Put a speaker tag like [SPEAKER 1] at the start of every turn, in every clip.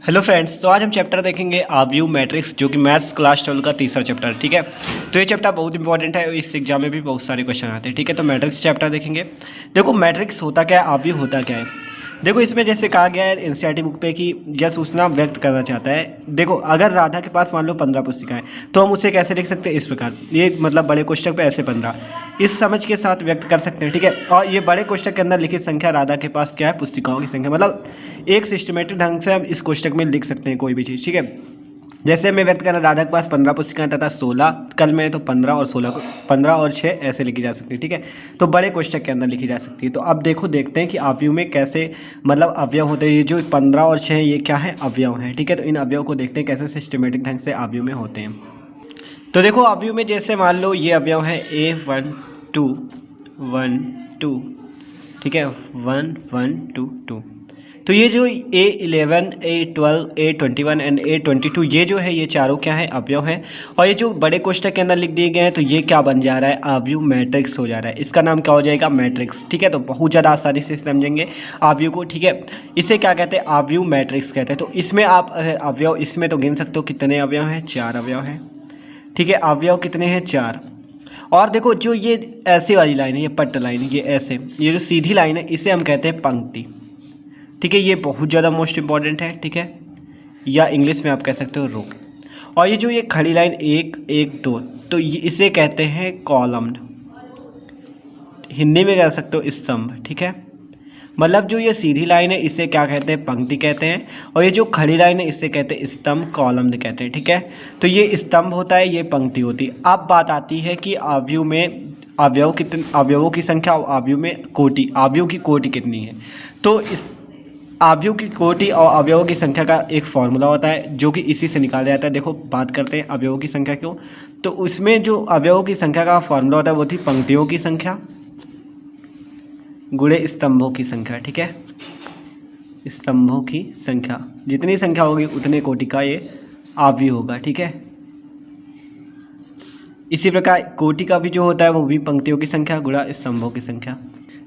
[SPEAKER 1] Hello friends, तो आज हम चैप्टर देखेंगे आव्यूह मैट्रिक्स, जो कि मैथ्स क्लास 12 का तीसरा चैप्टर है। ठीक है, तो ये चैप्टर बहुत इंपॉर्टेंट है और इस एग्जाम में भी बहुत सारे क्वेश्चन आते हैं। ठीक है, तो मैट्रिक्स चैप्टर देखेंगे। देखो मैट्रिक्स होता क्या है, आव्यूह होता क्या है। देखो इसमें जैसे कहा गया है एनसीईआरटी बुक पे कि यह सूचना व्यक्त करना चाहता है। देखो अगर राधा के पास मान लो 15 पुस्तिकाएं, तो हम उसे कैसे लिख सकते हैं, इस प्रकार। ये मतलब बड़े कोष्ठक पे ऐसे 15 इस समझ के साथ व्यक्त कर सकते हैं। ठीक है, और ये बड़े कोष्ठक के अंदर लिखित संख्या राधा के पास क्या है, पुस्तिकाओं की संख्या। मतलब एक सिस्टमेटिक ढंग से हम इस कोष्ठक में लिख सकते हैं कोई भी चीज़। ठीक है, जैसे मैं व्यक्त करना राधा के पास 15 पुस्तिकाएं तथा 16 कल में, तो 15 और 16 को 15 और 6 ऐसे लिखी जा सकती है। ठीक है, तो बड़े कोष्ठक के अंदर लिखी जा सकती है। तो अब देखते हैं कि आव्यूह में कैसे मतलब अवयव होते हैं। ये जो 15 और 6 ये क्या है, अवयव हैं। ठीक है, तो इन अवयव को देखते हैं कैसे सिस्टमेटिक ढंग से आव्यूह में होते हैं। तो देखो आव्यूह में जैसे मान लो ये अवयव है A1 2 1 2। ठीक है, 1 1 2 2। तो ये जो A11 A12 A21 and A22 ये जो है ये चारों क्या है, अवयव है। और ये जो बड़े कोष्ठक के अंदर लिख दिए गए हैं, तो ये क्या बन जा रहा है, आव्यूह मैट्रिक्स हो जा रहा है। इसका नाम क्या हो जाएगा, मैट्रिक्स। ठीक है, तो बहुत ज़्यादा आसानी से समझेंगे आव्यूह को। ठीक है, इसे क्या कहते हैं, आव्यूह मैट्रिक्स कहते हैं। तो इसमें आप अवयव इसमें तो गिन सकते हो कितने अवयव हैं, 4 अवयव हैं। ठीक है, अवयव कितने हैं, 4। और देखो जो ये ऐसे वाली लाइन है, ये पट्ट लाइन है, ये ऐसे, ये जो सीधी लाइन है इसे हम कहते हैं पंक्ति। ठीक है, ये बहुत ज़्यादा मोस्ट इंपॉर्टेंट है। ठीक है, या इंग्लिश में आप कह सकते हो रो। और ये जो ये खड़ी लाइन 1 1 2, तो इसे कहते हैं कॉलम। हिंदी में कह सकते हो स्तंभ। ठीक है, मतलब जो ये सीधी लाइन है इसे क्या कहते हैं, पंक्ति कहते हैं। और ये जो खड़ी लाइन है इसे कहते हैं स्तंभ, कॉलम कहते हैं। ठीक है, तो ये स्तंभ होता है, ये पंक्ति होती है। अब बात आती है कि आव्यूह में अवयव कितने, अवयवों की संख्या और आव्यूह में कोटि, आव्यूह की कोटि कितनी है। तो इस आव्यूह की कोटि और अवयवों की संख्या का एक फॉर्मूला होता है जो कि इसी से निकाला जाता है। देखो बात करते हैं अवयवों की संख्या क्यों, तो उसमें जो अवयवों की संख्या का फॉर्मूला होता है वो थी पंक्तियों की संख्या गुणे स्तंभों की संख्या। ठीक है, स्तंभों की संख्या, जितनी संख्या होगी उतने कोटि का ये आव्यूह होगा। ठीक है, इसी प्रकार कोटि का भी जो होता है वो भी पंक्तियों की संख्या गुणा स्तंभों की संख्या।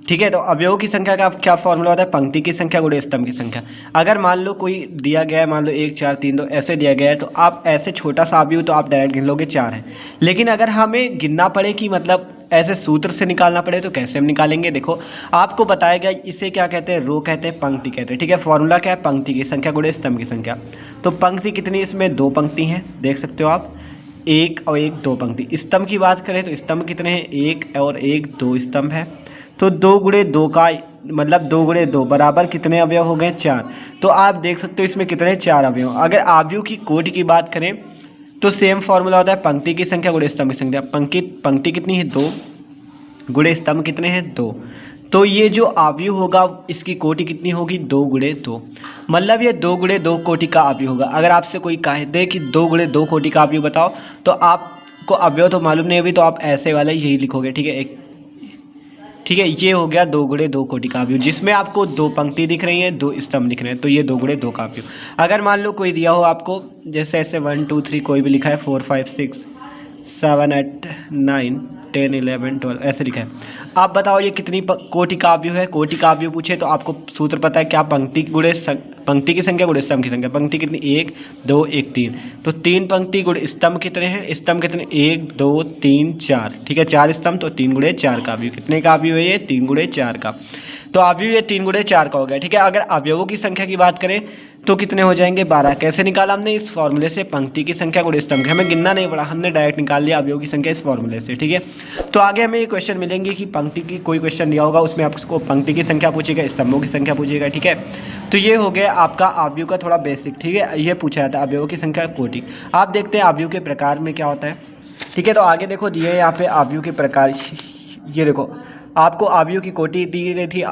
[SPEAKER 1] ठीक है, तो अवयवों की संख्या का क्या फॉर्मूला होता है, पंक्ति की संख्या गुणे स्तंभ की संख्या। अगर मान लो कोई दिया गया है, मान लो 1 4 3 2 ऐसे दिया गया है, तो आप ऐसे छोटा सा अवयव तो आप डायरेक्ट गिन लोगे 4 है। लेकिन अगर हमें गिनना पड़े कि मतलब ऐसे सूत्र से निकालना पड़े, तो कैसे हम निकालेंगे। देखो आपको बताया गया इसे क्या कहते हैं, रो कहते हैं, पंक्ति कहते हैं। ठीक है, फॉर्मूला क्या है, पंक्ति की संख्या गुणे स्तंभ की संख्या। तो पंक्ति कितनी, इसमें 2 पंक्ति हैं, देख सकते हो आप, 1 और 1 2 पंक्ति। स्तंभ की बात करें तो स्तंभ कितने हैं, 1 और 1 2 स्तंभ है। तो 2 गुणे 2 का मतलब 2 गुणे 2 बराबर कितने अवयव हो गए, 4। तो आप देख सकते हो इसमें कितने, 4 अवयव। अगर आव्यूह की कोटि की बात करें तो सेम फॉर्मूला होता है पंक्ति की संख्या गुणे स्तंभ की संख्या। पंक्ति कितनी है, 2 गुणे स्तंभ कितने हैं, 2। तो ये जो आव्यूह होगा इसकी कोटि कितनी होगी, 2 गुणे 2। मतलब ये 2 गुणे 2 कोटि का आव्यूह होगा। अगर आपसे कोई कहे दे कि 2 गुणे 2 कोटि का आव्यूह बताओ, तो आपको अवयव तो मालूम नहीं अभी, तो आप ऐसे वाला यही लिखोगे। ठीक है, ठीक है, ये हो गया 2 गुणे 2 कोटि का आव्यूह, जिसमें आपको 2 पंक्ति दिख रही हैं, 2 स्तंभ दिख रहे हैं, तो ये 2 गुणे 2 का आव्यूह। अगर मान लो कोई दिया हो आपको, जैसे ऐसे 1 2 3 कोई भी लिखा है, 4 5 6 7 8 9 10 11 12 ऐसे लिखा है। आप बताओ ये कितनी कोटि का आव्यूह है। कोटि का आव्यूह पूछे तो आपको सूत्र पता है क्या, पंक्ति की संख्या गुणे स्तंभ की संख्या। पंक्ति कितनी, 1 2 1 3, तो 3 पंक्ति गुणे स्तंभ कितने हैं, स्तंभ कितने, 1 2 3 4। ठीक है, 4 स्तंभ, तो 3 गुणे 4 का आव्यूह। कितने का आव्यूह है ये, 3 गुणे 4 का। तो आव्यूह ये 3 गुणे 4 का हो गया। ठीक है, अगर अवयवों की संख्या की बात करें तो कितने हो जाएंगे, 12। कैसे निकाला हमने, इस फॉर्मूले से, पंक्ति की संख्या गुणे स्तंभ की। हमें गिनना नहीं पड़ा, हमने डायरेक्ट निकाल लिया अवयव की संख्या इस फॉर्मूले से। ठीक है, तो आगे हमें ये क्वेश्चन मिलेंगे कि पंक्ति की कोई क्वेश्चन दिया होगा, उसमें आपको पंक्ति की संख्या पूछेगा, स्तंभों की संख्या पूछेगा। ठीक है, तो ये हो गया आपका आव्यूह का थोड़ा बेसिक। ठीक है, ये पूछा जाता है अवयवों की संख्या कोटि। आप देखते हैं आव्यूह के प्रकार में क्या होता है। ठीक है, तो आगे देखो दिए यहाँ पे आव्यूह के प्रकार। ये देखो आपको आव्यूह की कोटि दी गई थी,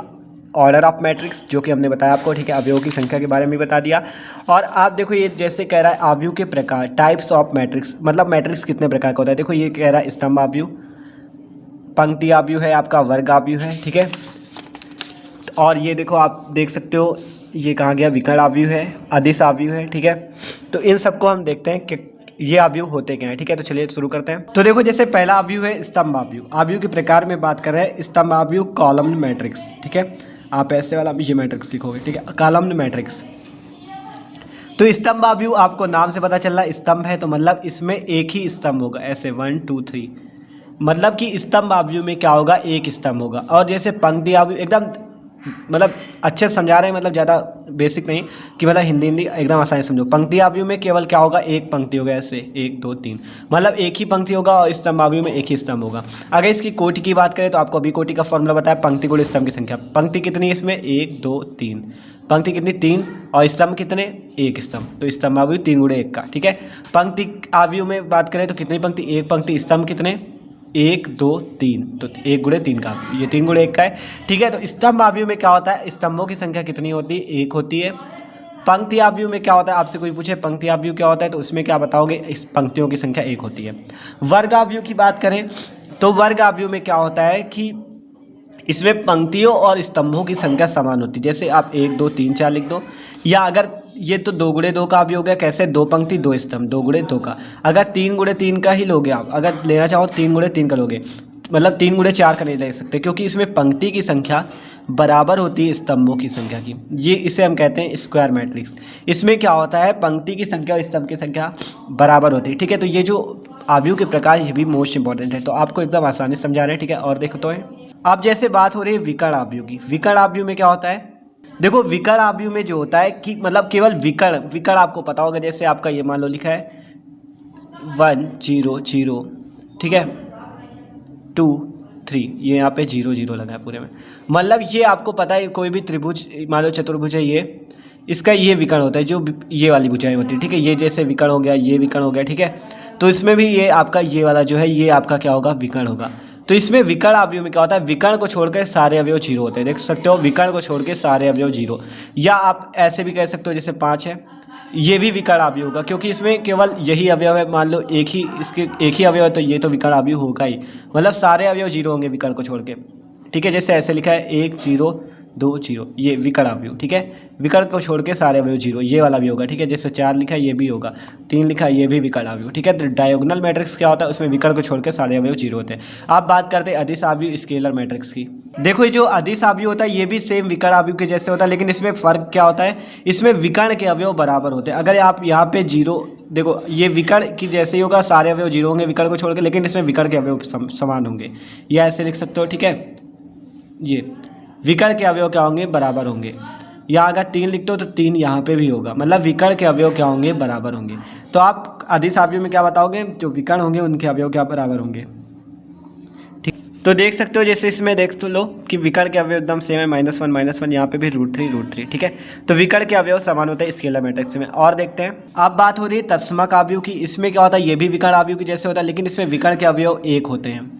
[SPEAKER 1] ऑर्डर ऑफ मैट्रिक्स, जो कि हमने बताया आपको। ठीक है, अवयवों की संख्या के बारे में बता दिया। और आप देखो ये जैसे कह रहा है आव्यूह के प्रकार, टाइप्स ऑफ मैट्रिक्स, मतलब मैट्रिक्स कितने प्रकार का होता है। देखो ये कह रहा है स्तंभ आव्यूह, पंक्ति आव्यूह है आपका, वर्ग आव्यूह है। ठीक है, और ये देखो आप देख सकते हो ये कहाँ गया, विकर्ण आव्यूह है, अदिश आव्यूह है। ठीक है, तो इन सबको हम देखते हैं कि ये आव्यूह होते क्या हैं। ठीक है, तो चलिए शुरू करते हैं। तो देखो जैसे पहला आव्यूह है स्तंभ आव्यूह। आव्यूह के प्रकार में बात कर रहे हैं, स्तंभ आव्यूह, कॉलम मैट्रिक्स। ठीक है, आप ऐसे वाला ये मैट्रिक्स लिखोगे। ठीक है, कॉलम मैट्रिक्स। तो स्तंभ आव्यूह आपको नाम से पता चल रहा है स्तंभ है, तो मतलब इसमें एक ही स्तंभ होगा, ऐसे 1 2 3, मतलब कि स्तंभ आव्यूह में क्या होगा, एक स्तंभ होगा। और जैसे पंक्ति आव्यूह एकदम मतलब अच्छे से समझा रहे हैं, मतलब ज़्यादा बेसिक नहीं कि मतलब हिंदी एकदम आसानी से समझो। पंक्ति आव्यूह में केवल क्या होगा, एक पंक्ति होगा, ऐसे 1 2 3, मतलब एक ही पंक्ति होगा, और स्तंभ आव्यूह में एक ही स्तंभ होगा। अगर इसकी कोटि की बात करें तो आपको अभी कोटि का फॉर्मूला बताया, पंक्ति गुणे स्तंभ की संख्या। पंक्ति कितनी है इसमें, 1 2 3, पंक्ति कितनी 3, और स्तंभ कितने, एक स्तंभ, तो स्तंभ आव्यूह 3 गुणे 1 का, ठीक है। पंक्ति आव्यूह में बात करें तो कितनी पंक्ति, एक पंक्ति, स्तंभ कितने 1 2 3, तो 1 गुणे 3 का, ये 3 गुणे 1 का है, ठीक है। तो स्तंभ आव्यूह में क्या होता है, स्तंभों की संख्या कितनी होती है, 1 होती है। पंक्ति आव्यूह में क्या होता है, आपसे कोई पूछे पंक्ति आव्यूह क्या होता है तो उसमें क्या बताओगे, इस पंक्तियों की संख्या 1 होती है। वर्ग आव्यूह की बात करें तो वर्ग आव्यूह में क्या होता है कि इसमें पंक्तियों और स्तंभों की संख्या समान होती है। जैसे आप 1 2 3 4 लिख दो, या अगर ये तो 2 गुणे 2 का आव्यूह हो गया, कैसे 2 पंक्ति 2 स्तंभ, 2 गुणे 2 का। अगर 3 गुणे 3 का ही लोगे आप, अगर लेना चाहो 3 गुणे 3 का लोगे, मतलब 3 गुणे 4 का नहीं ले सकते, क्योंकि इसमें पंक्ति की संख्या बराबर होती है स्तंभों की संख्या की। ये इसे हम कहते हैं स्क्वायर मैट्रिक्स। इसमें क्या होता है, पंक्ति की संख्या और स्तंभ की संख्या बराबर होती है, ठीक है। तो ये जो आव्यूह के प्रकार ये भी मोस्ट इंपॉर्टेंट है, तो आपको एकदम आसानी से समझा रहे हैं, ठीक है। और देखो तो अब जैसे बात हो रही है विकर्ण आव्यूह की। विकर्ण आव्यूह में क्या होता है, देखो विकर्ण आव्यूह में जो होता है कि मतलब केवल विकर्ण आपको पता होगा। जैसे आपका ये मान लो लिखा है 1 0 0, ठीक है, 2 3, ये यहाँ पे 0 0 लगा है पूरे में, मतलब ये आपको पता है कोई भी त्रिभुज मान लो चतुर्भुज है, ये इसका ये विकर्ण होता है, जो ये वाली भुजाएं होती है, ठीक है। ये जैसे विकर्ण हो गया, ये विकर्ण हो गया, ठीक है। तो इसमें भी ये आपका ये वाला जो है ये आपका क्या होगा, विकर्ण होगा। तो इसमें विकर्ण आव्यूह में क्या होता है, विकर्ण को छोड़कर सारे अवयव 0 होते हैं, देख सकते हो, विकर्ण को छोड़ के सारे अवयव 0। या आप ऐसे भी कह सकते हो जैसे 5 है, ये भी विकर्ण आव्यूह होगा, क्योंकि इसमें केवल यही अवयव है, मान लो एक ही अवयव है, तो ये तो विकर्ण आव्यूह होगा ही, मतलब सारे अवयव 0 होंगे विकर्ण को छोड़ के, ठीक है। जैसे ऐसे लिखा है 1 0 2 0, ये विकर्ण आव्यूह, ठीक है। विकर्ण को छोड़ के सारे अवयव 0, ये वाला भी होगा, ठीक है। जैसे 4 लिखा है ये भी होगा, 3 लिखा है ये भी विकर्ण आव्यूह, ठीक है। तो डायगोनल मैट्रिक्स क्या होता है, उसमें विकर्ण को छोड़ के सारे अवयव 0 होते हैं। आप बात करते हैं अदिश आव्यूह स्केलर मैट्रिक्स की। देखो ये जो अदिश आव्यूह होता है ये भी सेम विकर्ण आव्यूह के जैसे होता है, लेकिन इसमें फ़र्क क्या होता है, इसमें विकर्ण के अवयव बराबर होते हैं। अगर आप यहाँ पे 0 देखो, ये विकर्ण की जैसे ही होगा, सारे अवयव 0 होंगे विकर्ण को छोड़ के, लेकिन इसमें विकर्ण के अवयव समान होंगे, या ऐसे लिख सकते हो, ठीक है। ये विकर्ण के अवयव क्या होंगे, बराबर होंगे। या अगर 3 लिखते हो तो 3 यहाँ पे भी होगा, मतलब विकर्ण के अवयव क्या होंगे, बराबर होंगे। तो आप अदिश आव्यूह में क्या बताओगे, जो विकर्ण होंगे उनके अवयव क्या बराबर होंगे, ठीक। तो देख सकते हो जैसे इसमें देख तो लो कि विकर्ण के अवयव एकदम सेम है, -1 यहाँ पे भी √3, ठीक है। तो विकर्ण के अवयव समान होते हैं स्केलर मैट्रिक्स में। और देखते हैं, अब बात हो रही है तत्समक आव्यूह की। इसमें क्या होता है, ये भी विकर्ण आव्यूह के जैसे होता है, लेकिन इसमें विकर्ण के अवयव 1 होते हैं,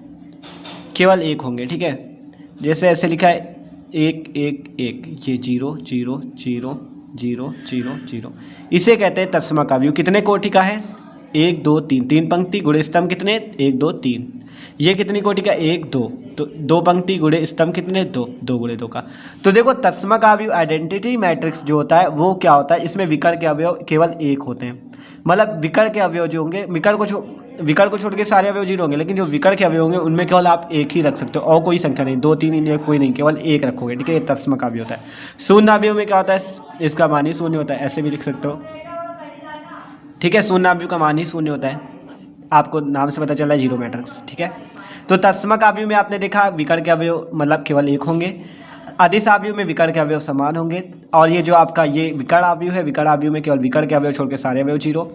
[SPEAKER 1] केवल 1 होंगे, ठीक है। जैसे ऐसे लिखा है 1 1 1, ये 0 0 0 0 0 0, इसे कहते हैं तत्समक आव्यूह। कितने कोटि का है, 1 2 3, 3 पंक्ति गुणे स्तंभ कितने, 1 2 3। ये कितनी कोटि का, 1 2, तो 2 पंक्ति गुणे स्तंभ कितने, 2 2 गुणे 2 का। तो देखो तत्समक आव्यूह आइडेंटिटी मैट्रिक्स जो होता है वो क्या होता है, इसमें विकर्ण के अवयव केवल 1 होते हैं, मतलब विकर्ण के अवयव जो होंगे, विकर्ण को छोड़ के सारे अवयव 0 होंगे, लेकिन जो विकर्ण के अवयव होंगे उनमें केवल आप 1 ही रख सकते हो, और कोई संख्या नहीं, 2 3 कोई नहीं, केवल 1 रखोगे, ठीक है। ये तत्समक आव्यूह होता है। शून्य आव्यूह में क्या होता है, इसका मान ही शून्य होता है, ऐसे भी लिख सकते हो, ठीक है। शून्य आव्यूह का मान ही शून्य होता है, आपको नाम से पता चला है, 0 मैट्रिक्स, ठीक है। तो तत्समक आव्यूह में आपने देखा विकर्ण के अवयव मतलब केवल 1 होंगे। अदिश आव्यूह में विकर्ण के अवयव समान होंगे, और ये जो आपका ये विकर्ण आव्यूह है, विकर्ण आव्यूह में केवल विकर्ण के अवयव छोड़ के सारे अवयव 0,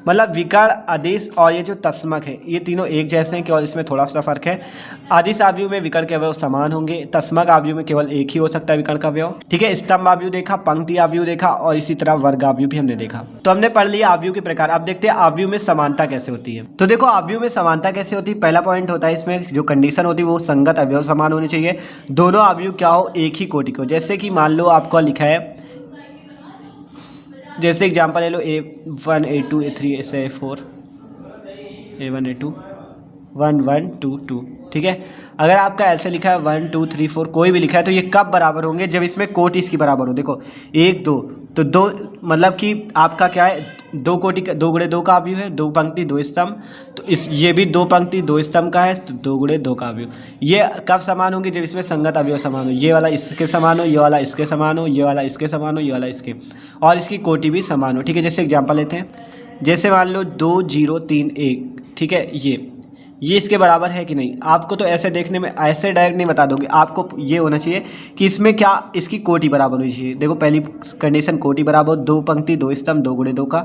[SPEAKER 1] मतलब विकर्ण, अदिश और ये जो तत्समक है ये तीनों एक जैसे हैं, केवल इसमें थोड़ा सा फर्क है। अदिश आव्यूह में विकर्ण के अवयव समान होंगे, तत्समक आव्यूह में केवल 1 ही हो सकता है विकर्ण का अवयव, ठीक है। स्तंभ आव्यूह देखा, पंक्ति आव्यूह देखा, और इसी तरह वर्ग आव्यूह भी हमने देखा। तो हमने पढ़ लिया आव्यूह के प्रकार। अब देखते हैं आव्यूह में समानता कैसे होती है। तो देखो आव्यूह में समानता कैसे होती है, पहला पॉइंट होता है इसमें जो कंडीशन होती है वो संगत अवयव समान होने चाहिए, दोनों आव्यूह क्या हो, एक ही कोटि को। जैसे कि मान लो आपको लिखा है, जैसे एग्जांपल ले लो A1 A2 A3 ऐसे A4 A1 A2 1 1 2 2, ठीक है। अगर आपका ऐसे लिखा है 1 2 3 4 कोई भी लिखा है, तो ये कब बराबर होंगे, जब इसमें कोटि इसकी बराबर हो। देखो 1 2, तो 2 मतलब कि आपका क्या है, दो कोटि का 2 गुणे 2 का अवयव है, 2 पंक्ति 2 स्तंभ, तो ये भी 2 पंक्ति 2 स्तंभ का है, तो 2 गुणे 2 का अवयव। ये कब समान होंगे? जब इसमें संगत अवयव समान हो, ये वाला इसके समान हो, ये वाला इसके समान हो, ये वाला इसके समान हो, ये वाला इसके, और इसकी कोटि भी समान हो। ठीक है, जैसे एग्जाम्पल लेते हैं, जैसे मान लो 2 0 3 1, ठीक है, ये इसके बराबर है कि नहीं? आपको तो ऐसे देखने में ऐसे डायरेक्ट नहीं बता दोगे, आपको ये होना चाहिए कि इसमें क्या इसकी कोटि बराबर होनी चाहिए। देखो पहली कंडीशन कोटि बराबर, 2 पंक्ति 2 स्तंभ 2 गुणे 2 का,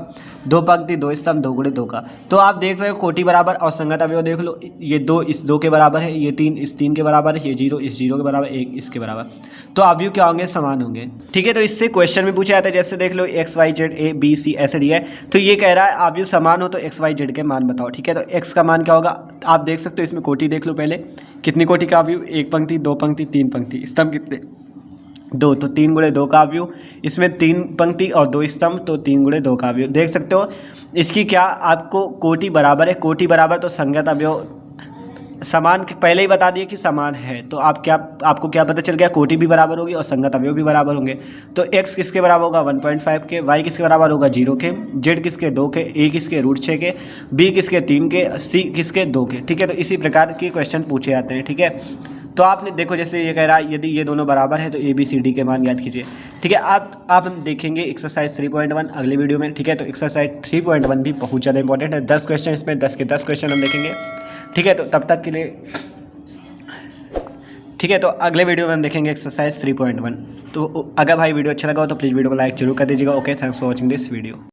[SPEAKER 1] 2 पंक्ति 2 स्तंभ 2 गुणे 2 का, तो आप देख रहे हो कोटि बराबर और संगत अवयव देख लो, ये 2 इस 2 के बराबर है, ये 3 इस 3 के बराबर है, ये 0 इस 0 के बराबर, 1 इसके बराबर, तो अवयव क्या होंगे? समान होंगे। ठीक है, तो इससे क्वेश्चन में पूछा जाता है, जैसे देख लो X Y Z A B C ऐसे दिया है, तो ये कह रहा है अवयव समान हो तो एक्स वाई जेड के मान बताओ। ठीक है, तो एक्स का मान क्या होगा? आप देख सकते हो, इसमें कोटि देख लो पहले, कितनी कोटि का अवयव? 1 पंक्ति 2 पंक्ति 3 पंक्ति, स्तंभ कितने? 2, तो 3 गुणे 2 का अवयव, इसमें 3 पंक्ति और 2 स्तंभ, तो 3 गुणे 2 का अवयव। देख सकते हो इसकी क्या आपको कोटि बराबर है, कोटि बराबर तो संगत अवयव समान, पहले ही बता दिए कि समान है, तो आपको क्या पता चल गया? कोटि भी बराबर होगी और संगत अवयव भी बराबर होंगे। तो x किसके बराबर होगा? 1.5 के, y किसके बराबर होगा? 0 के, z किसके? 2 के, a किसके? √6 के, b किसके? 3 के, c किसके? 2 के। ठीक है, तो इसी प्रकार के क्वेश्चन पूछे जाते हैं। ठीक है, तो आपने देखो जैसे ये कह रहा है यदि ये दोनों बराबर है तो ए बी सी डी के मान याद कीजिए। ठीक है, आप हम देखेंगे एक्सरसाइज 3.1 अगले वीडियो में। ठीक है, तो एक्सरसाइज 3.1 भी बहुत ज़्यादा इंपॉर्टेंट है, 10 क्वेश्चन इसमें, 10 के 10 क्वेश्चन हम देखेंगे। ठीक है, तो तब तक के लिए ठीक है, तो अगले वीडियो में हम देखेंगे एक्सरसाइज 3.1। तो अगर भाई वीडियो अच्छा लगा हो तो प्लीज़ वीडियो को लाइक जरूर कर दीजिएगा। Okay, thanks for watching this video.